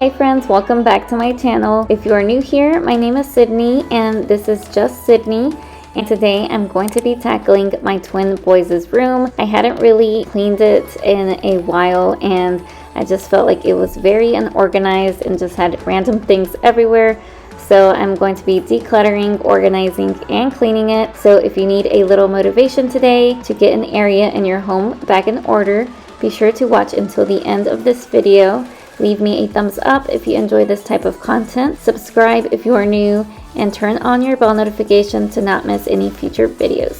Hi friends, welcome back to my channel. If you are new here, my name is Sydney and this is Just Sydney. And today I'm going to be tackling my twin boys' room. I hadn't really cleaned it in a while and I just felt like it was very unorganized and just had random things everywhere. So I'm going to be decluttering, organizing, and cleaning it. So if you need a little motivation today to get an area in your home back in order, be sure to watch until the end of this video. Leave me a thumbs up if you enjoy this type of content. Subscribe if you are new, and turn on your bell notification to not miss any future videos.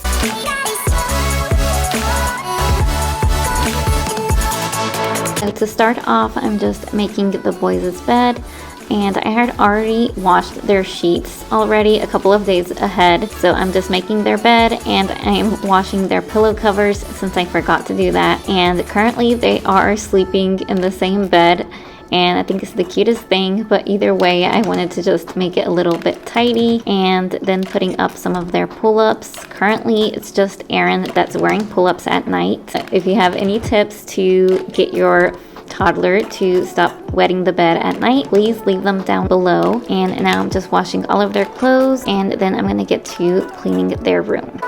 So to start off, I'm just making the boys' bed. And I had already washed their sheets already a couple of days ahead. So I'm just making their bed and I'm washing their pillow covers since I forgot to do that. And currently they are sleeping in the same bed. And I think it's the cutest thing, but either way, I wanted to just make it a little bit tidy and then putting up some of their pull-ups. Currently, it's just Aaron that's wearing pull-ups at night. If you have any tips to get your toddler to stop wetting the bed at night, please leave them down below. And now I'm just washing all of their clothes and then I'm gonna get to cleaning their room.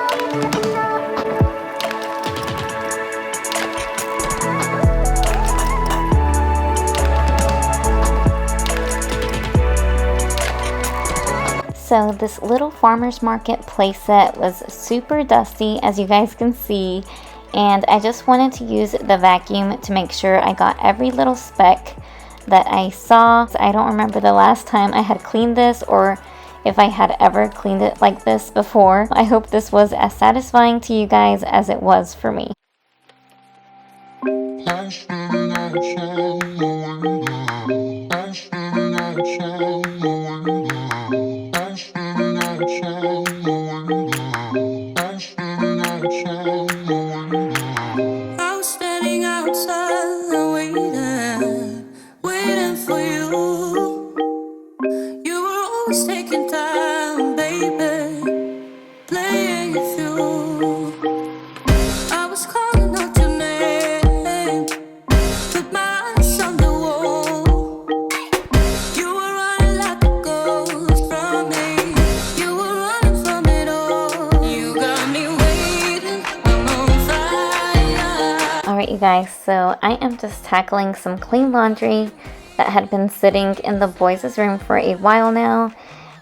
So this little farmer's market playset was super dusty, as you guys can see. And I just wanted to use the vacuum to make sure I got every little speck that I saw. I don't remember the last time I had cleaned this or if I had ever cleaned it like this before. I hope this was as satisfying to you guys as it was for me. Alright you guys, so I am just tackling some clean laundry that had been sitting in the boys' room for a while now,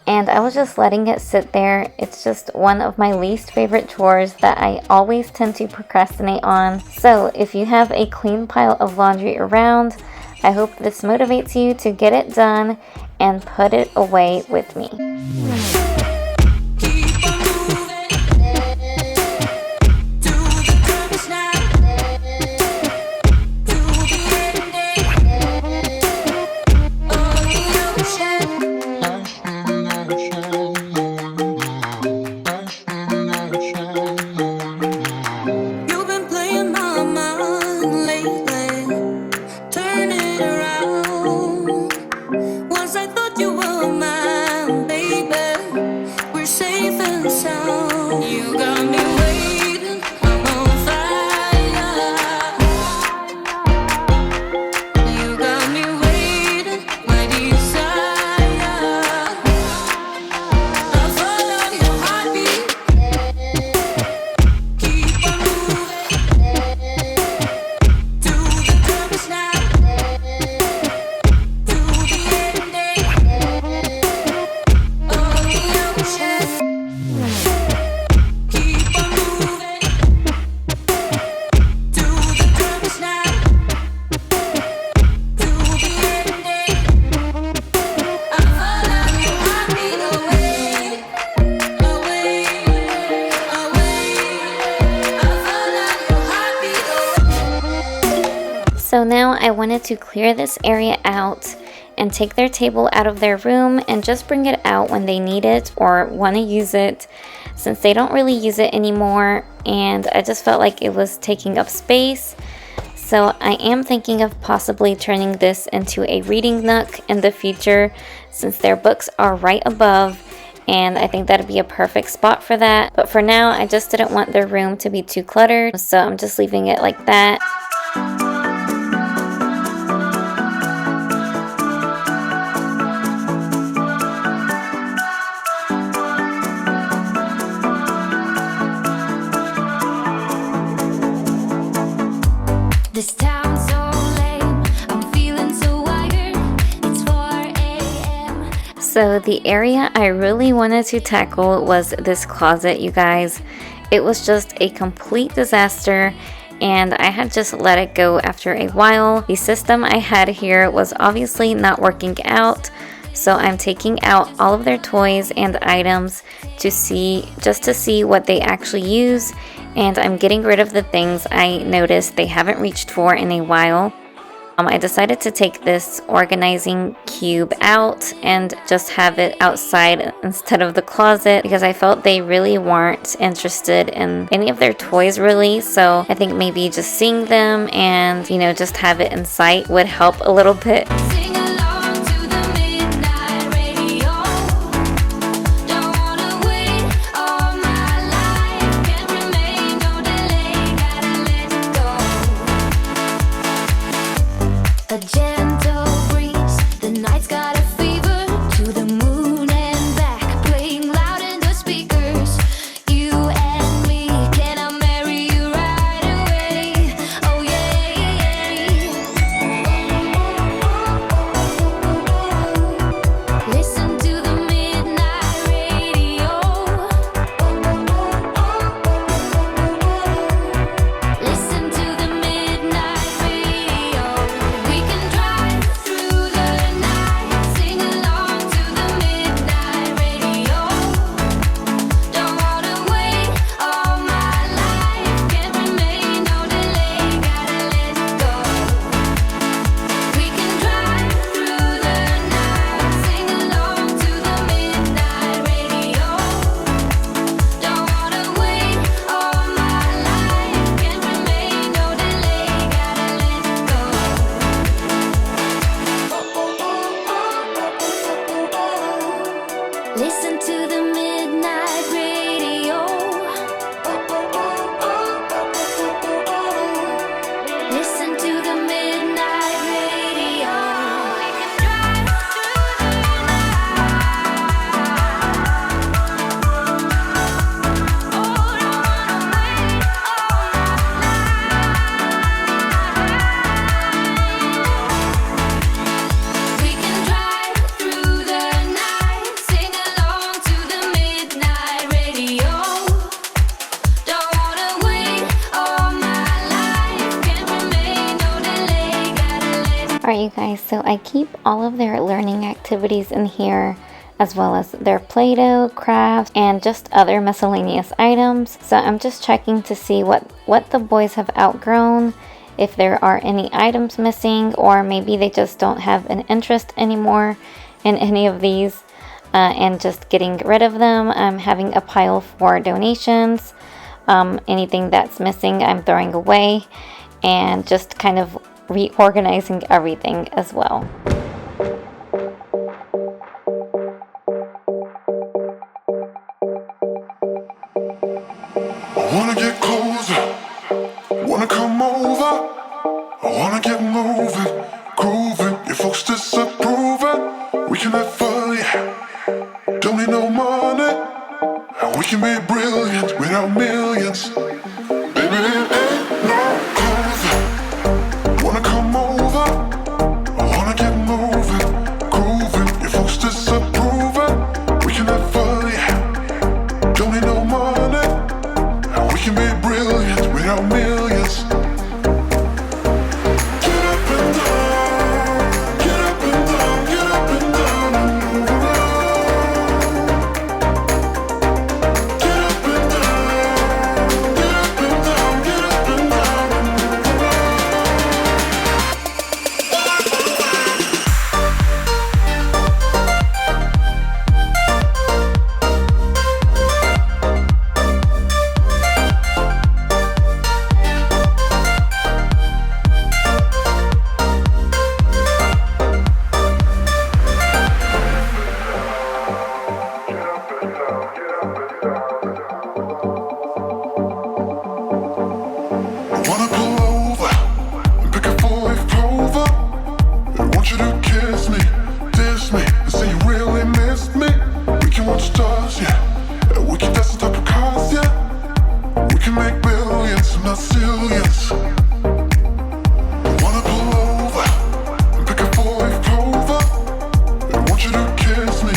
and I was just letting it sit there. It's just one of my least favorite chores that I always tend to procrastinate on. So if you have a clean pile of laundry around, I hope this motivates you to get it done and put it away with me. So now I wanted to clear this area out and take their table out of their room and just bring it out when they need it or want to use it, since they don't really use it anymore and I just felt like it was taking up space. So I am thinking of possibly turning this into a reading nook in the future, since their books are right above, and I think that'd be a perfect spot for that. But for now, I just didn't want their room to be too cluttered, so I'm just leaving it like that. So the area I really wanted to tackle was this closet, you guys. It was just a complete disaster, and I had just let it go after a while. The system I had here was obviously not working out, so I'm taking out all of their toys and items to see what they actually use, and I'm getting rid of the things I noticed they haven't reached for in a while. I decided to take this organizing cube out and just have it outside instead of the closet because I felt they really weren't interested in any of their toys really. So I think maybe just seeing them and, you know, just have it in sight would help a little bit. A gentle breeze, the night's got a fever, to the moon and back, playing loud in the speakers. You and me, can I marry you right away? Oh yeah. Listen to the midnight radio. Listen to the midnight radio. We can drive through the night, sing along to the midnight radio. Don't wanna wait all my life, can't remain, no delay, gotta let go. We can drive through the night, sing along to the midnight radio. Don't wanna wait all my life, can't remain, no delay, gotta let go. Listen to the midnight radio. Listen to the midnight radio. We can drive through the night. Oh, don't wanna wait We can drive through the night, sing along to the midnight radio. Don't wanna wait all my life, can't remain, no delay, gotta let Alright you guys, so I keep all of their learning activities in here, as well as their Play-Doh, crafts, and just other miscellaneous items. So I'm just checking to see what the boys have outgrown, if there are any items missing, or maybe they just don't have an interest anymore in any of these, and just getting rid of them. I'm having a pile for donations. Anything that's missing I'm throwing away, and just kind of reorganizing everything as well. I wanna get closer, wanna come over, I wanna get moving, grooving. Your folks disapproving. We can have fun, yeah. Don't need no money, and we can be brilliant without millions. Baby, it ain't no closer. Wanna come over, I wanna get moving, grooving. Your folks disapproving. We can have fun, yeah. Don't need no money, and we can be brilliant without millions. Get up and down, get up and down, get up and down and move around. Get up and down, get up and down, get up and down and move I wanna pull over and pick a 4-leaf clover. I want you to kiss me, diss me, and say you really miss me. We can watch stars, yeah, and we can dance on top of cars, yeah. We can make billions, not zillions. I wanna pull over and pick a 4-leaf clover. I want you to kiss me,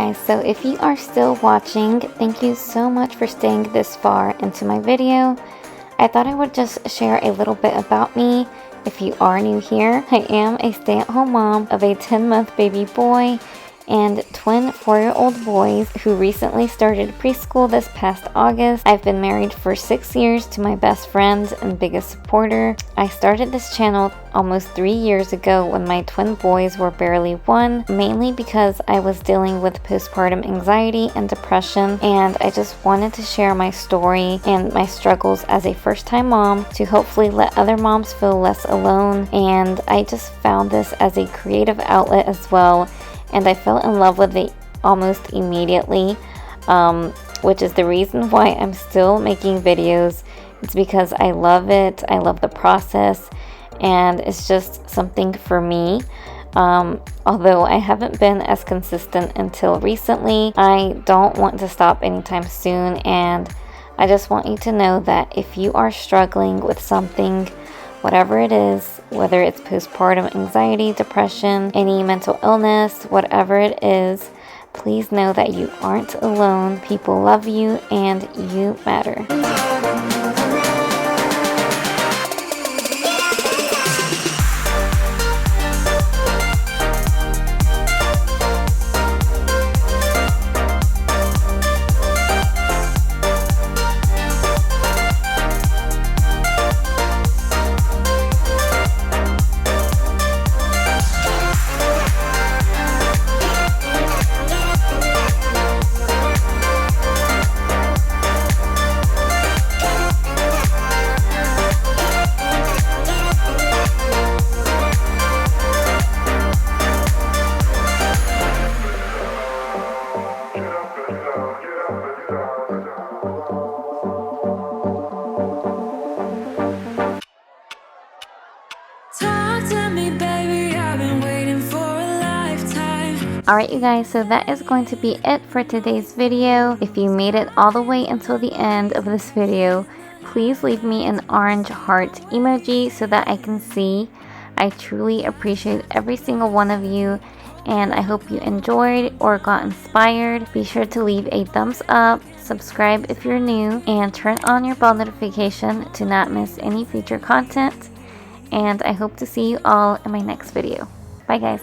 guys, so if you are still watching, thank you so much for staying this far into my video. I thought I would just share a little bit about me. If you are new here, I am a stay-at-home mom of a 10-month baby boy and twin 4-year-old boys who recently started preschool this past August. I've been married for 6 years to my best friend and biggest supporter. I started this channel almost 3 years ago when my twin boys were barely 1, mainly because I was dealing with postpartum anxiety and depression, and I just wanted to share my story and my struggles as a first-time mom to hopefully let other moms feel less alone. And I just found this as a creative outlet as well, and I fell in love with it almost immediately, which is the reason why I'm still making videos. It's because I love it, I love the process, and it's just something for me. Although I haven't been as consistent until recently, I don't want to stop anytime soon, and I just want you to know that if you are struggling with something, whatever it is, whether it's postpartum anxiety, depression, any mental illness, whatever it is, please know that you aren't alone. People love you and you matter. Alright you guys, so that is going to be it for today's video. If you made it all the way until the end of this video, please leave me an orange heart emoji so that I can see. I truly appreciate every single one of you, and I hope you enjoyed or got inspired. Be sure to leave a thumbs up, subscribe if you're new, and turn on your bell notification to not miss any future content. And I hope to see you all in my next video. Bye guys.